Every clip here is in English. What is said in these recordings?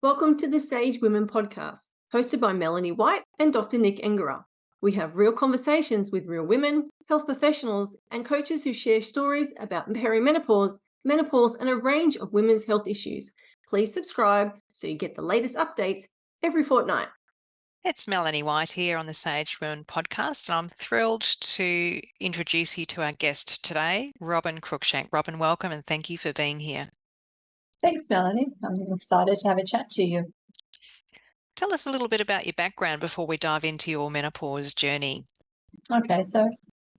Welcome to the Sage Women podcast, hosted by Melanie White and Dr. Nick Engera. We have real conversations with real women, health professionals, and coaches who share stories about perimenopause, menopause, and a range of women's health issues. Please subscribe so you get the latest updates every fortnight. It's Melanie White here on the Sage Women podcast, and I'm thrilled to introduce you to our guest today, Robyn Cruikshank. Robyn, welcome and thank you for being here. Thanks, Melanie. I'm excited to have a chat to you. Tell us a little bit about your background before we dive into your menopause journey. Okay, so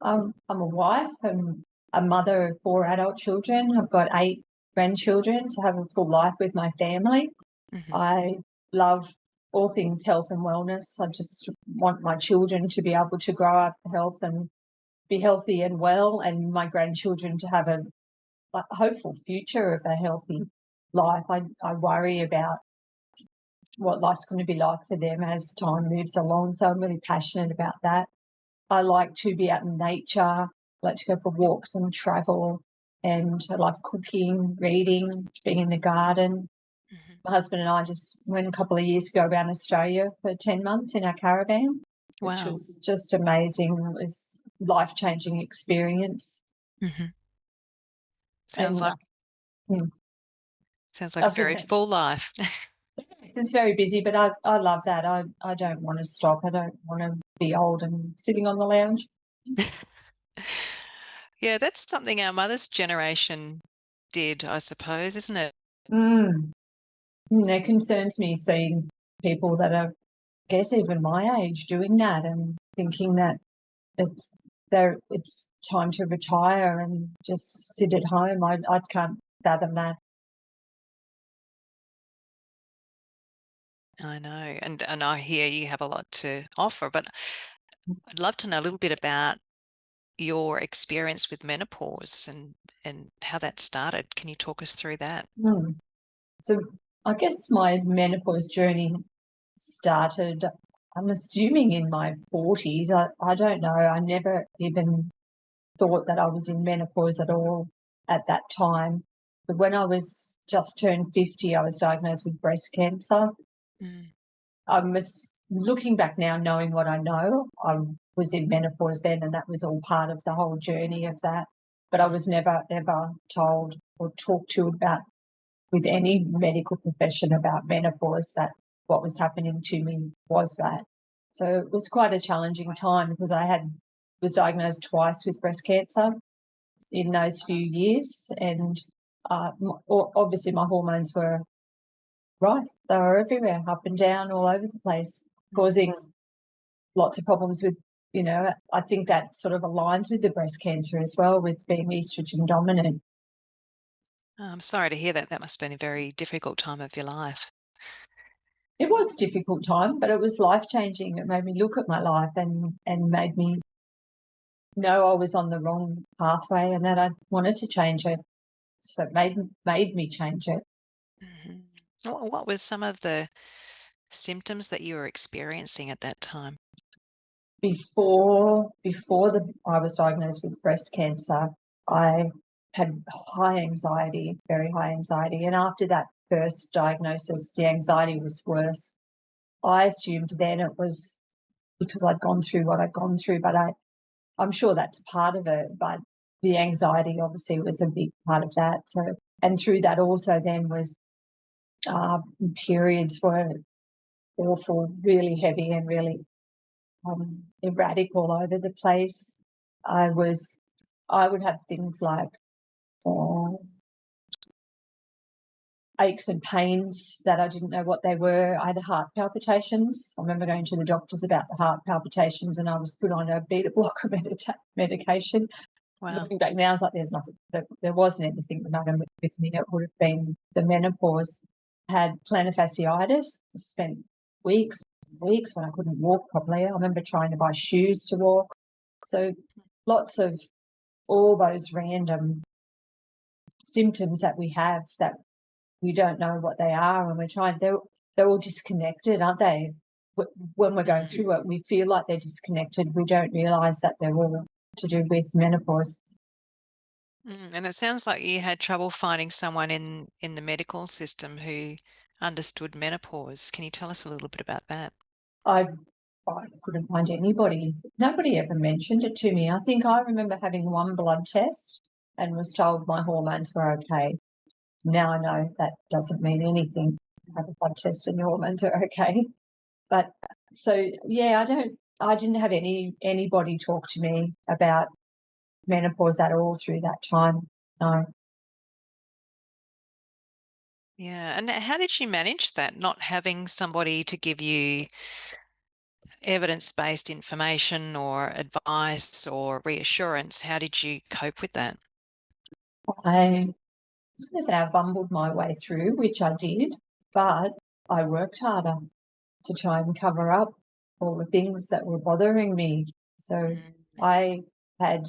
I'm a wife and a mother of 4 adult children. I've got 8 grandchildren to have a full life with my family. Mm-hmm. I love all things health and wellness. I just want my children to be able to grow up health and be healthy and well, and my grandchildren to have a hopeful future of a healthy life. I worry about what life's going to be like for them as time moves along. So I'm really passionate about that. I like to be out in nature, I like to go for walks and travel, and I love cooking, reading, being in the garden. Mm-hmm. My husband and I just went a couple of years ago around Australia for 10 months in our caravan, which Wow. was just amazing. It was a life-changing experience. Mm-hmm. Sounds like a very full life. It's very busy, but I love that. I don't want to stop. I don't want to be old and sitting on the lounge. Yeah, that's something our mother's generation did, I suppose, isn't it? It concerns me seeing people that are, I guess, even my age doing that and thinking that it's time to retire and just sit at home. I can't fathom that. I know, and I hear you have a lot to offer, but I'd love to know a little bit about your experience with menopause and how that started. Can you talk us through that? So I guess my menopause journey started, I'm assuming, in my 40s. I don't know. I never even thought that I was in menopause at all at that time. But when I was just turned 50, I was diagnosed with breast cancer. I'm looking back now, knowing what I know, I was in menopause then, and that was all part of the whole journey of that. But I was never, ever told or talked to about with any medical profession about menopause, that what was happening to me was that. So it was quite a challenging time because I was diagnosed twice with breast cancer in those few years, and obviously my hormones were rife. They were everywhere, up and down, all over the place, causing lots of problems with, I think that sort of aligns with the breast cancer as well, with being estrogen dominant. I'm sorry to hear that. That must have been a very difficult time of your life. It was a difficult time, but it was life-changing. It made me look at my life and made me know I was on the wrong pathway and that I wanted to change it. So it made me change it. Mm-hmm. What was some of the symptoms that you were experiencing at that time? Before I was diagnosed with breast cancer, I had high anxiety, very high anxiety. And after that first diagnosis, the anxiety was worse. I assumed then it was because I'd gone through what I'd gone through, but I'm sure that's part of it. But the anxiety obviously was a big part of that. So, and through that also then was periods were awful, really heavy and really erratic all over the place. I would have things like aches and pains that I didn't know what they were. I had heart palpitations. I remember going to the doctors about the heart palpitations, and I was put on a beta blocker medication. Wow. Looking back now, it's like there's nothing. There wasn't anything the matter with me. It would have been the menopause. I had plantar fasciitis. I spent weeks when I couldn't walk properly. I remember trying to buy shoes to walk. So lots of all those random symptoms that we have that we don't know what they are, and we're trying. They're all disconnected, aren't they? When we're going through it, we feel like they're disconnected. We don't realise that they're all to do with menopause. And it sounds like you had trouble finding someone in the medical system who understood menopause. Can you tell us a little bit about that? I couldn't find anybody. Nobody ever mentioned it to me. I think I remember having one blood test and was told my hormones were okay. Now I know that doesn't mean anything. Have a blood test and your hormones are okay. But so yeah, I didn't have anybody talk to me about menopause at all through that time. No. Yeah. And how did you manage that, not having somebody to give you evidence-based information or advice or reassurance? How did you cope with that? I was going to say I bumbled my way through, which I did, but I worked harder to try and cover up all the things that were bothering me. So I had,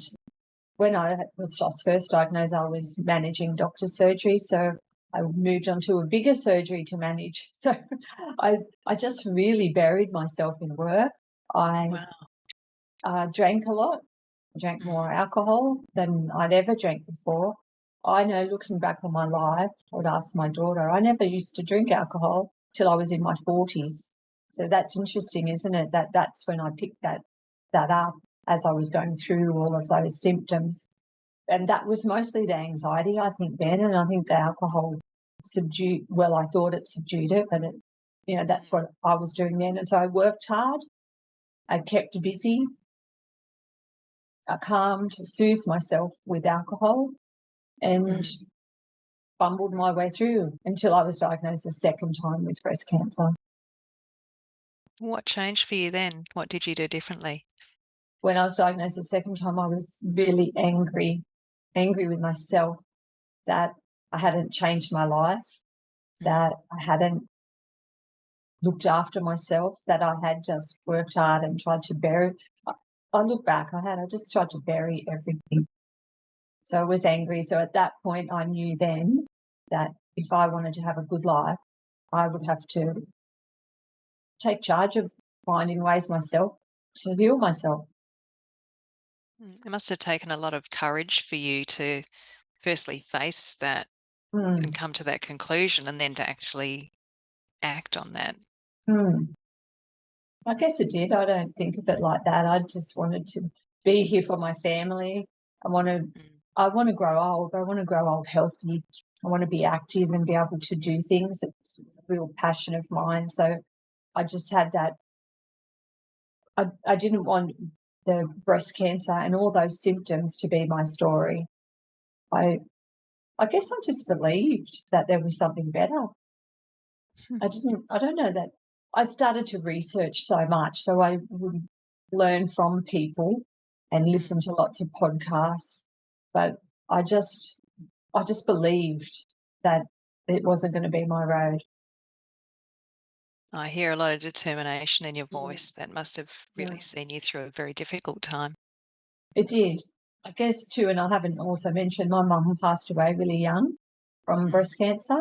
when I was just first diagnosed, I was managing doctor's surgery. So I moved on to a bigger surgery to manage. So I just really buried myself in work. I drank a lot. I drank more alcohol than I'd ever drank before. I know, looking back on my life, I would ask my daughter, I never used to drink alcohol till I was in my 40s. So that's interesting, isn't it? That's when I picked that up as I was going through all of those symptoms. And that was mostly the anxiety, I think, then. And I think the alcohol I thought it subdued it, but that's what I was doing then. And so I worked hard. I kept busy. I calmed, soothed myself with alcohol and bumbled my way through until I was diagnosed a second time with breast cancer. What changed for you then? What did you do differently? When I was diagnosed the second time, I was really angry with myself that I hadn't changed my life, that I hadn't looked after myself, that I had just worked hard and tried to bury. I look back, I just tried to bury everything. So I was angry. So at that point, I knew then that if I wanted to have a good life, I would have to take charge of finding ways myself to heal myself. It must have taken a lot of courage for you to firstly face that and come to that conclusion, and then to actually act on that. I guess it did. I don't think of it like that. I just wanted to be here for my family. I want to grow old. I want to grow old healthy. I want to be active and be able to do things. It's a real passion of mine. So I just had that. I didn't want the breast cancer and all those symptoms to be my story. I guess I just believed that there was something better. I don't know that I started to research so much. So I would learn from people and listen to lots of podcasts. But I just believed that it wasn't going to be my road. I hear a lot of determination in your voice. That must have really seen you through a very difficult time. It did. I guess too, and I haven't also mentioned my mum passed away really young from breast cancer.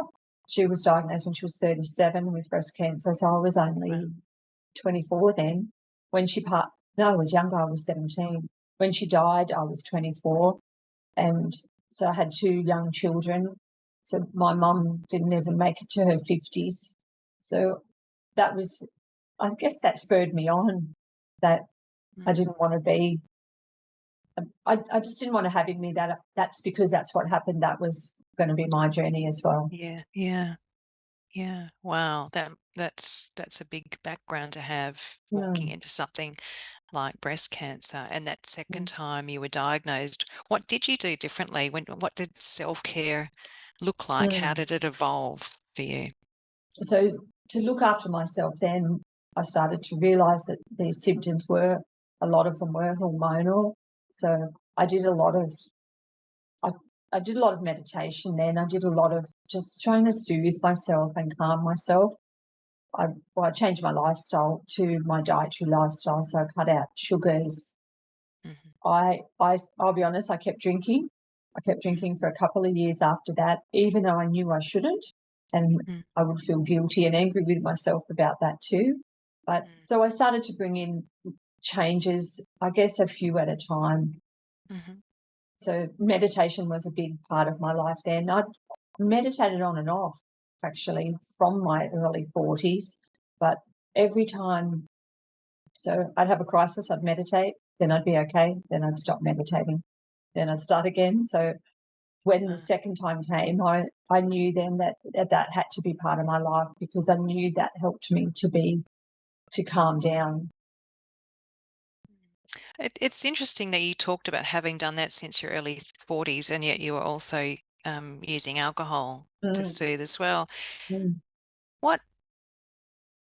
She was diagnosed when she was 37 with breast cancer, so I was only 24 then. When she I was younger, I was 17. When she died, I was 24. And so I had two young children. So my mum didn't even make it to her 50s. So that was, I guess that spurred me on, that I didn't want to be, I just didn't want to have in me that that's because that's what happened. That was going to be my journey as well. Yeah. Wow. That's a big background to have, walking into something like breast cancer. And that second time you were diagnosed, what did you do differently? What did self-care look like? How did it evolve for you? So to look after myself then, I started to realise that these symptoms a lot of them were hormonal. So I did a lot of meditation then. I did a lot of just trying to soothe myself and calm myself. I changed my lifestyle to my dietary lifestyle, so I cut out sugars. I'll be honest, I kept drinking. I kept drinking for a couple of years after that, even though I knew I shouldn't, and I would feel guilty and angry with myself about that too. But so I started to bring in changes, I guess a few at a time. So meditation was a big part of my life then. I meditated on and off. actually from my early 40s, but every time, so I'd have a crisis, I'd meditate, then I'd be okay, then I'd stop meditating, then I'd start again. So when the second time came, I knew then that had to be part of my life, because I knew that helped me to calm down. It's interesting that you talked about having done that since your early 40s, and yet you were also using alcohol to soothe as well. Mm.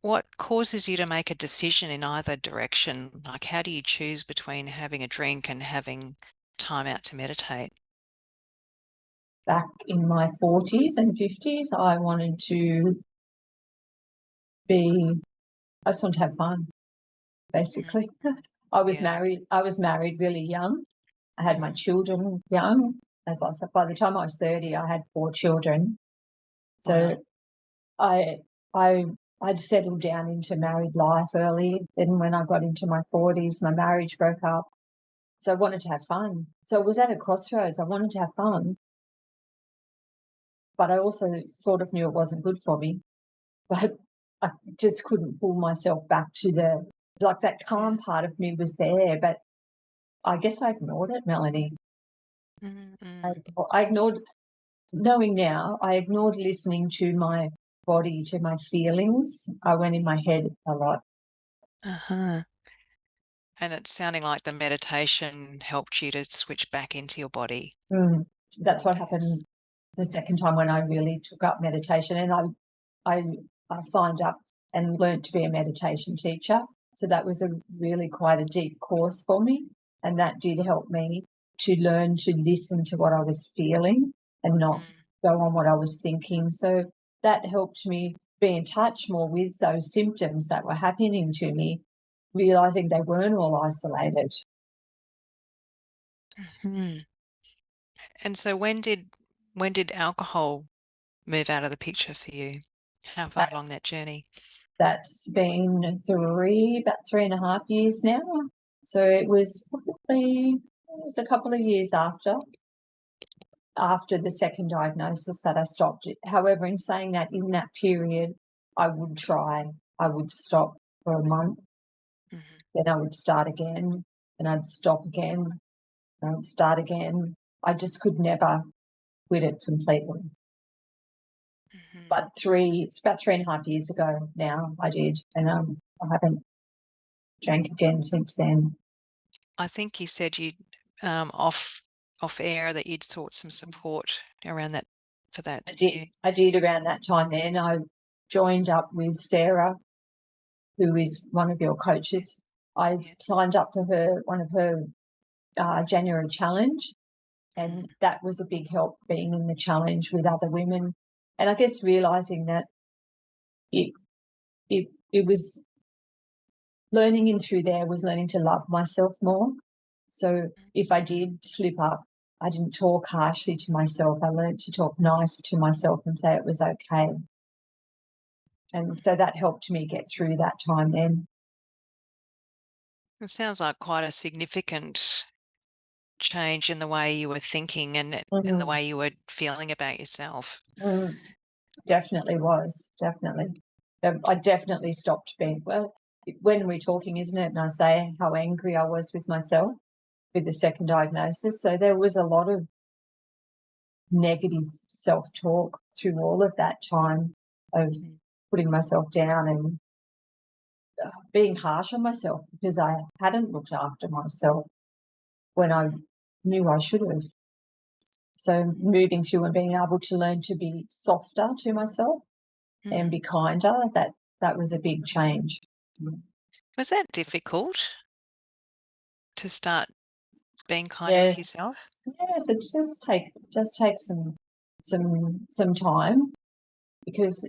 What causes you to make a decision in either direction? Like, how do you choose between having a drink and having time out to meditate? Back in my 40s and 50s, I wanted to I just wanted to have fun, basically. I was married really young. I had my children young. As I said, by the time I was 30, I had 4 children. So Wow. I'd settled down into married life early. Then when I got into my 40s, my marriage broke up. So I wanted to have fun. So it was at a crossroads. I wanted to have fun, but I also sort of knew it wasn't good for me. But I just couldn't pull myself back to that calm part of me was there, but I guess I ignored it, Melanie. I ignored, knowing now, I ignored listening to my body, to my feelings. I went in my head a lot. Uh-huh. And it's sounding like the meditation helped you to switch back into your body. That's what happened the second time when I really took up meditation, and I signed up and learned to be a meditation teacher. So that was quite a deep course for me, and that did help me to learn to listen to what I was feeling and not go on what I was thinking. So that helped me be in touch more with those symptoms that were happening to me, realizing they weren't all isolated. And so when did alcohol move out of the picture for you? How far along that journey? That's been about 3.5 years now. So it was a couple of years after the second diagnosis that I stopped it. However, in saying that, in that period, I would stop for a month, then I would start again, and I'd stop again, and I'd start again. I just could never quit it completely. But it's about 3.5 years ago now I did, and I haven't drank again since then. I think you said you off air that you'd sought some support around that for that. I did around that time. Then I joined up with Sarah, who is one of your coaches. I signed up for one of her January challenge, and that was a big help, being in the challenge with other women, and I guess realizing that it was learning in through there was learning to love myself more. So if I did slip up, I didn't talk harshly to myself. I learned to talk nicer to myself and say it was okay. And so that helped me get through that time then. It sounds like quite a significant change in the way you were thinking and in the way you were feeling about yourself. Definitely was, definitely. I definitely stopped being, when we're talking, isn't it? And I say how angry I was with myself with the second diagnosis. So there was a lot of negative self-talk through all of that time of putting myself down and being harsh on myself because I hadn't looked after myself when I knew I should have. So moving through and being able to learn to be softer to myself and be kinder, that was a big change. Was that difficult to start being kinder to yourself? Yes, it just takes some time because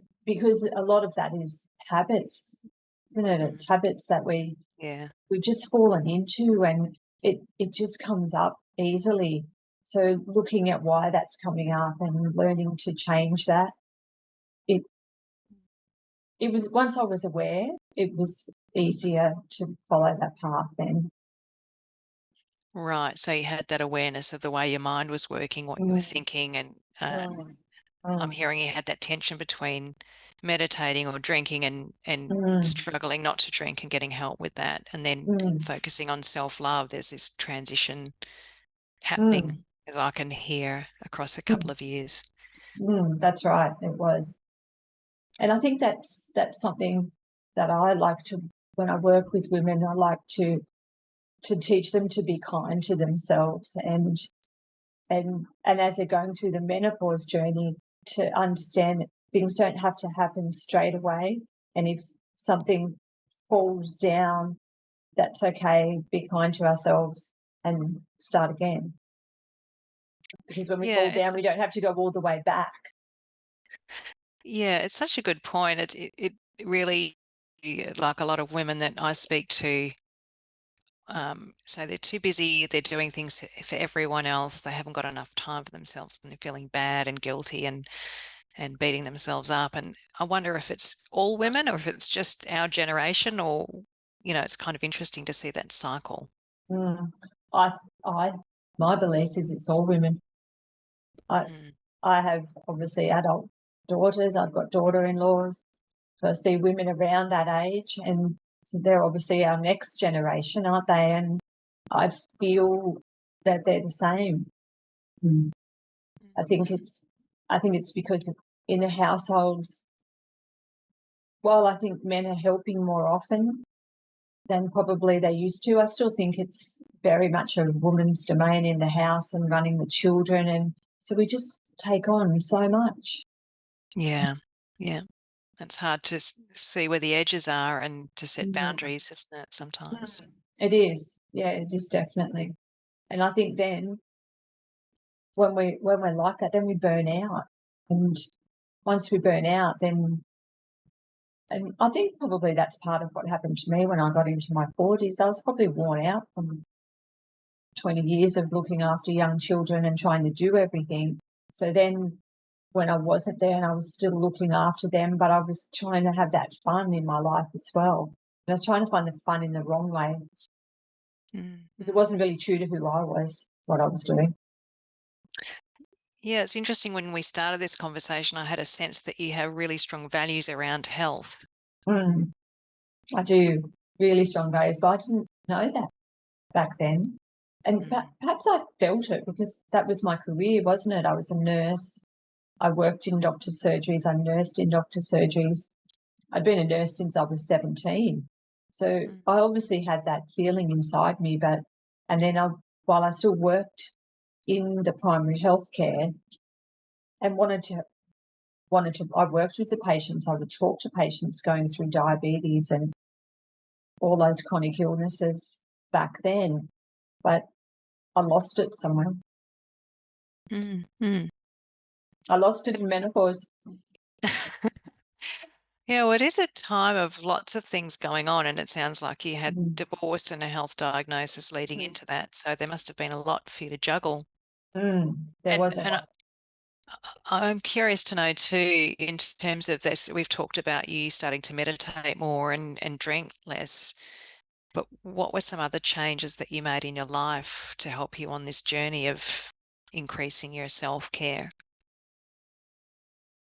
a lot of that is habits, isn't it? It's habits that we've just fallen into, and it just comes up easily. So looking at why that's coming up and learning to change that, it was, once I was aware, it was easier to follow that path then. Right. So you had that awareness of the way your mind was working, what you were thinking, and I'm hearing you had that tension between meditating or drinking and struggling not to drink and getting help with that, and then focusing on self-love. There's this transition happening, as I can hear, across a couple of years. That's right, it was. And I think that's something that I like to, when I work with women, I like to teach them to be kind to themselves, and as they're going through the menopause journey, to understand that things don't have to happen straight away. And if something falls down, that's okay. Be kind to ourselves and start again. Because when we fall down, we don't have to go all the way back. Yeah, it's such a good point. It really, like a lot of women that I speak to, so they're too busy, they're doing things for everyone else, they haven't got enough time for themselves, and they're feeling bad and guilty and beating themselves up. And I wonder if it's all women or if it's just our generation, or, it's kind of interesting to see that cycle. My belief is it's all women. I have obviously adult daughters, I've got daughter-in-laws, so I see women around that age, and so they're obviously our next generation, aren't they? And I feel that they're the same. I think it's because in the households, while I think men are helping more often than probably they used to, I still think it's very much a woman's domain in the house and running the children, and so we just take on so much. Yeah. It's hard to see where the edges are and to set boundaries, isn't it, sometimes? It is. Yeah, it is definitely. And I think then when we're like that, then we burn out. And once we burn out, then, and I think probably that's part of what happened to me when I got into my 40s. I was probably worn out from 20 years of looking after young children and trying to do everything. So then when I wasn't there and I was still looking after them, but I was trying to have that fun in my life as well. And I was trying to find the fun in the wrong way, because it wasn't really true to who I was, what I was doing. Yeah, it's interesting. When we started this conversation, I had a sense that you have really strong values around health. I do, really strong values, but I didn't know that back then. And perhaps I felt it because that was my career, wasn't it? I was a nurse. I worked in doctor's surgeries. I nursed in doctor's surgeries. I'd been a nurse since I was 17. So I obviously had that feeling inside me, and then while I still worked in the primary healthcare and I worked with the patients. I would talk to patients going through diabetes and all those chronic illnesses back then, but I lost it somewhere. I lost it in menopause. Yeah, well, it is a time of lots of things going on, and it sounds like you had divorce and a health diagnosis leading into that, so there must have been a lot for you to juggle. There was a lot. I'm curious to know too, in terms of this, we've talked about you starting to meditate more and drink less, but what were some other changes that you made in your life to help you on this journey of increasing your self-care?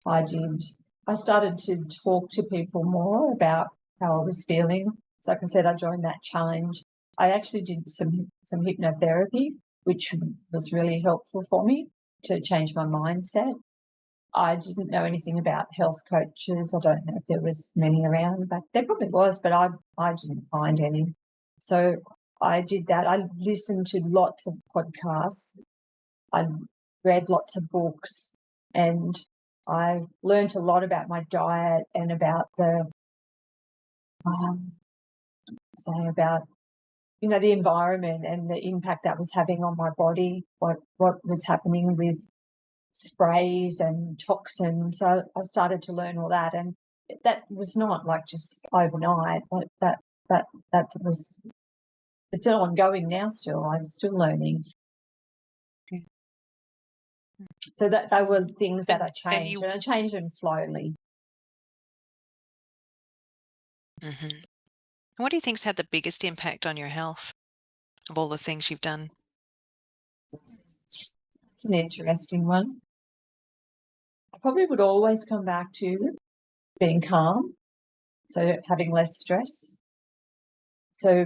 I did. I started to talk to people more about how I was feeling. So like I said, I joined that challenge. I actually did some hypnotherapy, which was really helpful for me to change my mindset. I didn't know anything about health coaches. I don't know if there was many around, but there probably was, but I didn't find any. So I did that. I listened to lots of podcasts. I read lots of books, and I learned a lot about my diet and about the environment and the impact that was having on my body, what was happening with sprays and toxins. So I started to learn all that, and that was not like just overnight. That was, it's ongoing now still. I'm still learning. So that they were things that I changed, and I changed them slowly. What do you think's had the biggest impact on your health of all the things you've done? It's an interesting one. I probably would always come back to being calm, so having less stress, so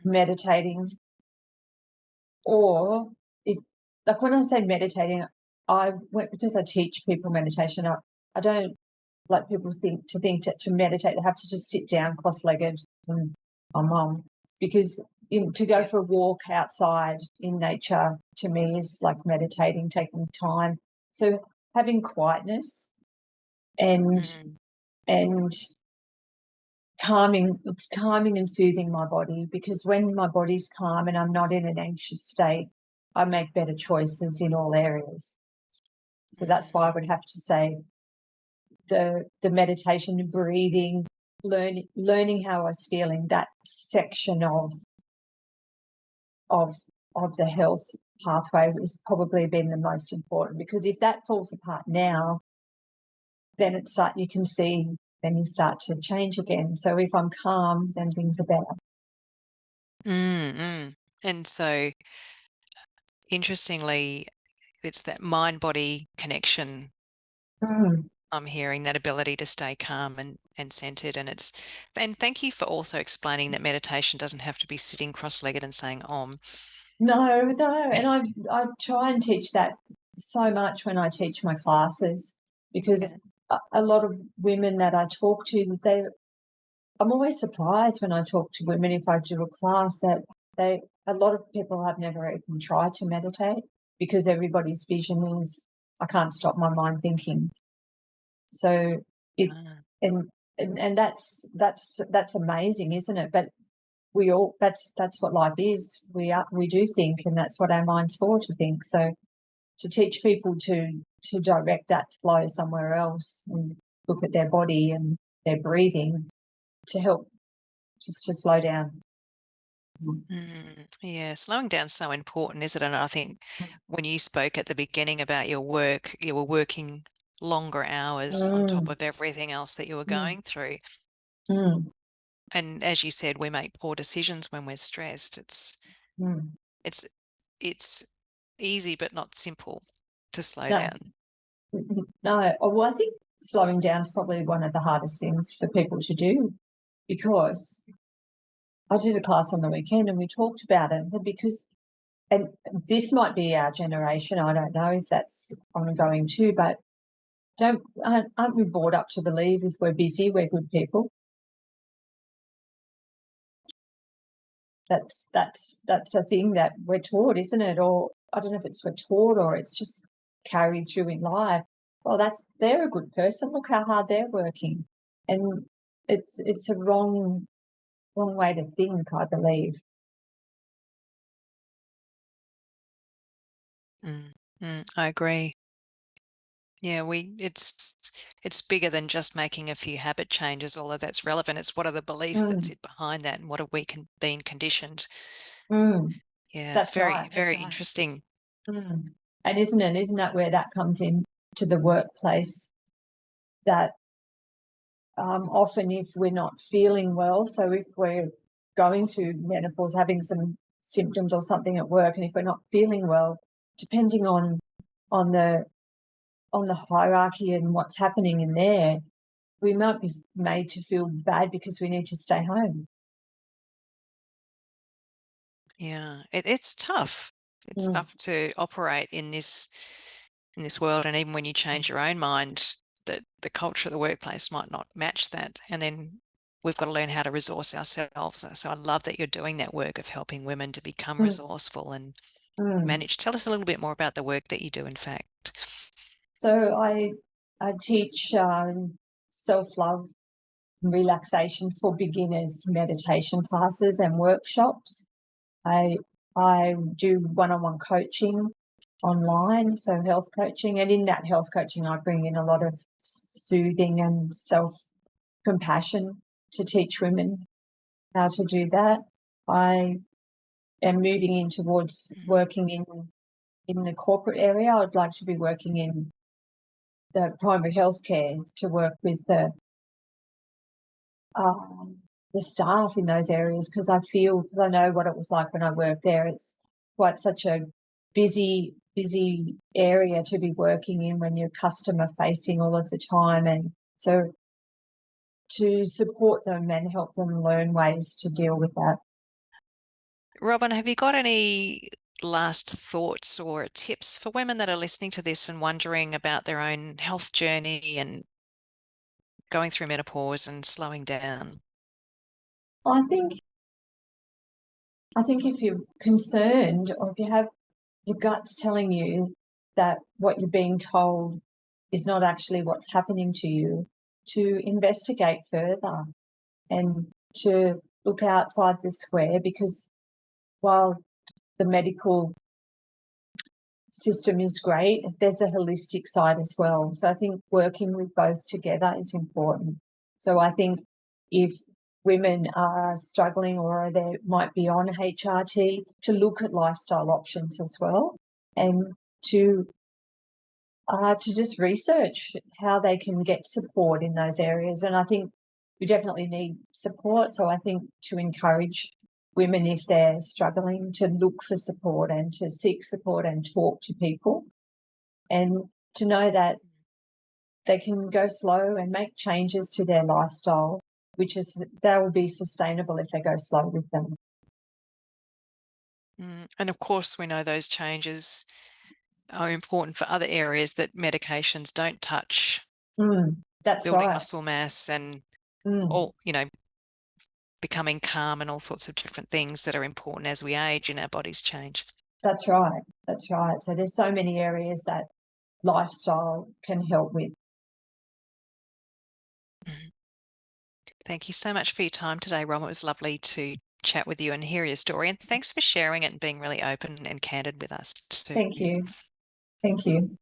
meditating, or if, like when I say meditating, because I teach people meditation, I don't like people think that to meditate they have to just sit down cross-legged and my mum, because to go for a walk outside in nature to me is like meditating, taking time. So having quietness and calming and soothing my body, because when my body's calm and I'm not in an anxious state, I make better choices in all areas. So that's why I would have to say the meditation and breathing, learning how I was feeling, that section of the health pathway has probably been the most important, because if that falls apart now, then you can see, then you start to change again. So if I'm calm, then things are better. And so, interestingly, it's that mind-body connection. I'm hearing that ability to stay calm and centered, and thank you for also explaining that meditation doesn't have to be sitting cross-legged and saying Om. No, and I try and teach that so much when I teach my classes, because a lot of women that I talk to, I'm always surprised when I talk to women, if I do a class, that a lot of people have never even tried to meditate, because everybody's vision is, I can't stop my mind thinking. So and that's amazing, isn't it? But we all, that's what life is. We do think, and that's what our mind's for, to think. So to teach people to direct that flow somewhere else and look at their body and their breathing to help just to slow down. Yeah, slowing down is so important, isn't it? And I think when you spoke at the beginning about your work, you were working longer hours on top of everything else that you were going through. And as you said, we make poor decisions when we're stressed. It's easy but not simple to slow down. No, well, I think slowing down is probably one of the hardest things for people to do, because I did a class on the weekend and we talked about it, and this might be our generation, I don't know if that's ongoing too, but aren't we brought up to believe if we're busy, we're good people? That's a thing that we're taught, isn't it? Or I don't know if it's we're taught or it's just carried through in life. Well, they're a good person. Look how hard they're working, and it's a wrong way to think, I believe. I agree. Yeah, it's bigger than just making a few habit changes, although that's relevant. It's what are the beliefs that sit behind that, and what have we been conditioned? Yeah, That's it's very, right. very interesting. And isn't that where that comes in to the workplace? That often if we're not feeling well, so if we're going through menopause, having some symptoms or something at work, and if we're not feeling well, depending on the hierarchy and what's happening in there, we might be made to feel bad because we need to stay home. Yeah, it's tough. It's tough to operate in this world, and even when you change your own mind, the culture of the workplace might not match that, and then we've got to learn how to resource ourselves. So I love that you're doing that work of helping women to become resourceful and manage. Tell us a little bit more about the work that you do, in fact. So I teach self-love, relaxation for beginners, meditation classes and workshops. I do one-on-one coaching online, so health coaching, and in that health coaching I bring in a lot of soothing and self-compassion to teach women how to do that. I am moving in towards working in the corporate area. I'd like to be working in the primary healthcare to work with the staff in those areas, because I know what it was like when I worked there. It's quite such a busy busy area to be working in when you're customer facing all of the time. And so to support them and help them learn ways to deal with that. Robyn, have you got any last thoughts or tips for women that are listening to this and wondering about their own health journey and going through menopause and slowing down? I think if you're concerned, or if you have your gut's telling you that what you're being told is not actually what's happening to you, to investigate further and to look outside the square, because while the medical system is great, there's a holistic side as well. So I think working with both together is important. So I think if women are struggling or they might be on HRT, to look at lifestyle options as well, and to just research how they can get support in those areas. And I think we definitely need support. So I think to encourage women, if they're struggling, to look for support and to seek support and talk to people, and to know that they can go slow and make changes to their lifestyle, they will be sustainable if they go slow with them. And of course, we know those changes are important for other areas that medications don't touch. That's building right. muscle mass and all, becoming calm and all sorts of different things that are important as we age and our bodies change. That's right. That's right. So there's so many areas that lifestyle can help with. Thank you so much for your time today, Robyn. It was lovely to chat with you and hear your story. And thanks for sharing it and being really open and candid with us too. Thank you. Thank you.